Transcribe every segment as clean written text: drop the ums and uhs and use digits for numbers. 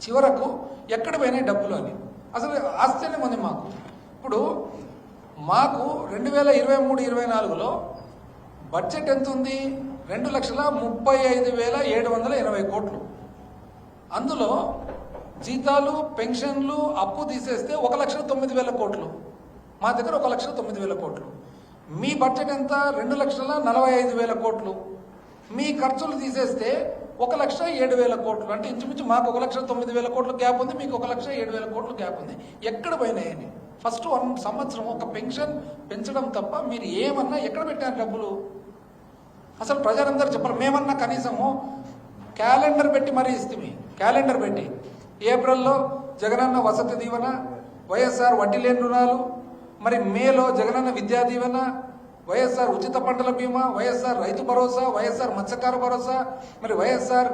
చివరకు ఎక్కడ పోయినాయి డబ్బులు అని అసలు ఆశ్చర్యం ఉంది మాకు. ఇప్పుడు మాకు 2023-24లో బడ్జెట్ ఎంత ఉంది? 2,35,780 కోట్లు. అందులో జీతాలు, పెన్షన్లు, అప్పు తీసేస్తే 1,09,000 కోట్లు. మా దగ్గర 1,09,000 కోట్లు. మీ బడ్జెట్ ఎంత? 2,45,000 కోట్లు. మీ ఖర్చులు తీసేస్తే 1,07,000 కోట్లు. అంటే ఇంచుమించు మాకు 1,09,000 కోట్ల గ్యాప్ ఉంది, మీకు 1,07,000 కోట్ల గ్యాప్ ఉంది. ఎక్కడ పోయినాయని ఫస్ట్ 1 సంవత్సరం ఒక పెన్షన్ పెంచడం తప్ప మీరు ఏమన్నా ఎక్కడ పెట్టారు డబ్బులు? అసలు ప్రజలందరూ చెప్పరు. మేమన్నా కనీసము క్యాలెండర్ పెట్టి మరీ ఇస్తుంది. క్యాలెండర్ పెట్టి ఏప్రిల్లో జగనన్న వసతి దీవెన, వైఎస్ఆర్ వడ్డీ లేని రుణాలు, మరి మేలో జగనన్న విద్యా దీవెన, వైఎస్ఆర్ ఉచిత పంటల బీమా, వైఎస్ఆర్ రైతు భరోసా, వైఎస్ఆర్ మత్స్యకార భరోసా, మరి వైఎస్ఆర్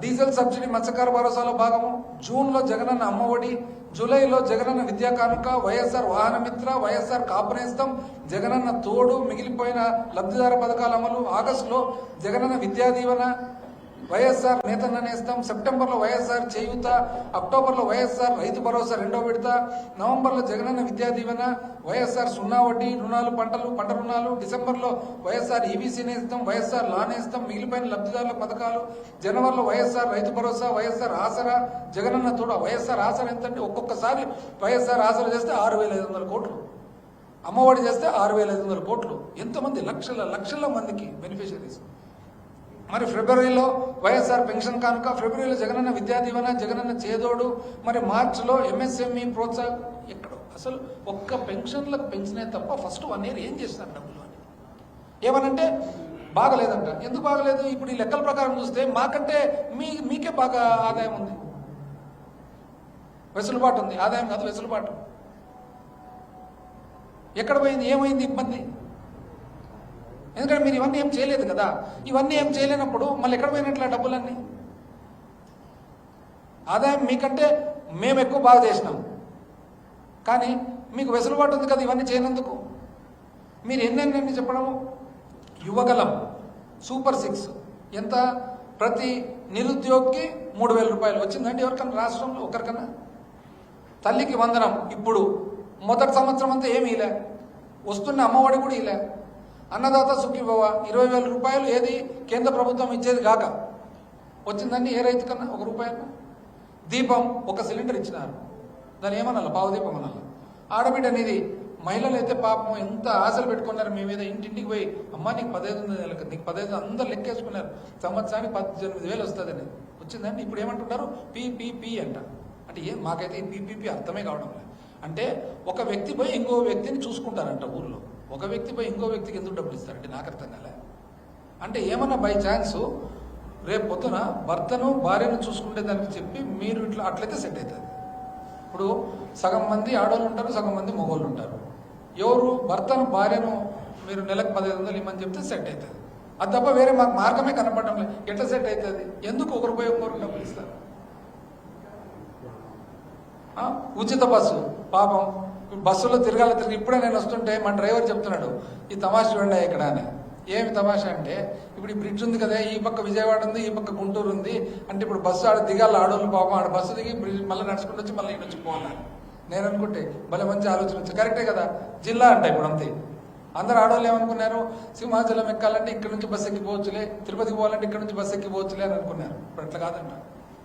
డీజిల్ సబ్సిడీ మత్స్యకార భరోసాలో భాగము, జూన్లో జగనన్న అమ్మఒడి, జూలైలో జగనన్న విద్యా కానుక, వైఎస్ఆర్ వాహన మిత్ర, వైఎస్ఆర్ కాపునేస్తం, జగనన్న తోడు, మిగిలిపోయిన లబ్ధిదార పథకాల అమలు, ఆగస్టులో జగనన్న విద్యా దీవెన, వైఎస్ఆర్ నేతన్న నేస్తం, సెప్టెంబర్లో వైఎస్ఆర్ చేయూత, అక్టోబర్లో వైఎస్ఆర్ రైతు భరోసా 2వ విడత, నవంబర్లో జగనన్న విద్యా దీవెన, వైఎస్ఆర్ 0 వడ్డీ రుణాలు, పంట రుణాలు, డిసెంబర్లో వైఎస్ఆర్ ఈబీసీ నేస్తం, వైఎస్ఆర్ లా నేస్తం, మిగిలిపోయిన లబ్ధిదారుల పథకాలు, జనవరిలో వైఎస్ఆర్ రైతు భరోసా, వైఎస్ఆర్ ఆసరా, జగనన్న తోడు. వైఎస్ఆర్ ఆసరా ఎంతంటే ఒక్కొక్కసారి వైఎస్ఆర్ ఆసరా చేస్తే 6,500 కోట్లు, అమ్మఒడి చేస్తే 6,500 కోట్లు. ఎంతమంది? లక్షల మందికి బెనిఫిషరీస్. మరి ఫిబ్రవరిలో వైఎస్ఆర్ పెన్షన్ కానుక, ఫిబ్రవరిలో జగనన్న విద్యా దీవెన, జగనన్న చేదోడు, మరి మార్చిలో ఎంఎస్ఎంఈ ప్రోత్సాహం. ఎక్కడ అసలు ఒక్క పెన్షన్లకు పెంచినే తప్ప ఫస్ట్ 1 ఇయర్ ఏం చేస్తున్నారు డబ్బులు అని ఏమనంటే బాగలేదంట. ఎందుకు బాగలేదు? ఇప్పుడు ఈ లెక్కల ప్రకారం చూస్తే మాకంటే మీకే బాగా ఆదాయం ఉంది, వెసులుబాటు ఉంది. ఆదాయం కాదు, వెసులుబాటు. ఎక్కడ పోయింది? ఏమైంది ఇబ్బంది? ఎందుకంటే మీరు ఇవన్నీ ఏం చేయలేదు కదా. ఇవన్నీ ఏం చేయలేనప్పుడు మళ్ళీ ఎక్కడ పోయినట్ల డబ్బులన్నీ? ఆదాయం మీకంటే మేము ఎక్కువ బాగా చేసినాం, కానీ మీకు వెసులుబాటు ఉంది కదా ఇవన్నీ చేయనందుకు. మీరు ఎన్నెన్ని చెప్పడము? యువగలం, సూపర్ 6 ఎంత? ప్రతి నిరుద్యోగికి 3,000 రూపాయలు వచ్చిందండి ఎవరికన్నా రాష్ట్రంలో? ఒకరికన్నా? తల్లికి వందనం ఇప్పుడు మొదటి సంవత్సరం అంతా ఏమీ ఇలా వస్తున్న అమ్మఒడి కూడా ఇలా. అన్నదాత సుఖీభవ 20,000 రూపాయలు ఏది కేంద్ర ప్రభుత్వం ఇచ్చేది కాక వచ్చిందండి ఏ రైతు కన్నా? 1 రూపాయి. దీపం 1 సిలిండర్ ఇచ్చినారు, దాని ఏమనాలి? పావు దీపం అనాలి. ఆడబిడ్డ అనేది మహిళలు అయితే పాపం ఎంత ఆశలు పెట్టుకున్నారు మీ మీద. ఇంటింటికి పోయి అమ్మ నీకు 15,000, నీకు 15,000 అందరు లెక్కేసుకున్నారు. సంవత్సరానికి 18,000 వస్తుందని వచ్చిందండి. ఇప్పుడు ఏమంటున్నారు? పీపీపీ అంట. అంటే ఏం మాకైతే ఈ పీపీపీ అర్థమే కావడం లేదు. అంటే ఒక వ్యక్తి పోయి ఇంకో వ్యక్తిని చూసుకుంటారంట ఊర్లో. ఒక వ్యక్తి పోయి ఇంకో వ్యక్తికి ఎందుకు డబ్బులు ఇస్తారంటే నాకు అర్థం కాలే. అంటే ఏమన్నా బై ఛాన్స్ రేపు పొద్దున భర్తను భార్యను చూసుకుంటే దానికి చెప్పి మీరు ఇట్లా అట్లయితే సెట్ అవుతుంది. ఇప్పుడు సగం మంది ఆడవాళ్ళు ఉంటారు, సగం మంది మగవాళ్ళు ఉంటారు. ఎవరు భర్తను భార్యను మీరు నెలకు 15,000 ఇవ్వమని చెప్తే సెట్ అవుతుంది. అది తప్ప వేరే మాకు మార్గమే కనపడడం లేదు. ఎట్లా సెట్ అవుతుంది? ఎందుకు ఒకరు పోయి ఒకరు డబ్బులు ఇస్తారు? ఉచిత బస్సు పాపం బస్సులో తిరిగి ఇప్పుడే నేను వస్తుంటే మన డ్రైవర్ చెప్తున్నాడు ఈ తమాషా చూడండి ఇక్కడ అని. ఏమి తమాషా అంటే ఇప్పుడు ఈ బ్రిడ్జ్ ఉంది కదా, ఈ పక్క విజయవాడ ఉంది, ఈ పక్క గుంటూరు ఉంది. అంటే ఇప్పుడు బస్సు ఆడ దిగాలి, ఆడోళ్ళు పాపం ఆడ బస్సు దిగి బ్రిడ్జ్ మళ్ళీ నడుచుకుంటూ వచ్చి మళ్ళీ నుంచి పోవాలి. నేను అనుకుంటే భలే మంచి ఆలోచన వచ్చింది. కరెక్టే కదా, జిల్లా అంటే ఇప్పుడు అంతే. అందరు ఆడవాళ్ళు ఏమనుకున్నారు? సింహాచలం ఎక్కాలంటే ఇక్కడ నుంచి బస్సు ఎక్కిపోవచ్చులే, తిరుపతికి పోవాలంటే ఇక్కడ నుంచి బస్సు ఎక్కిపోవచ్చులే అని అనుకున్నారు. ఇప్పుడు అట్లా కాదంట.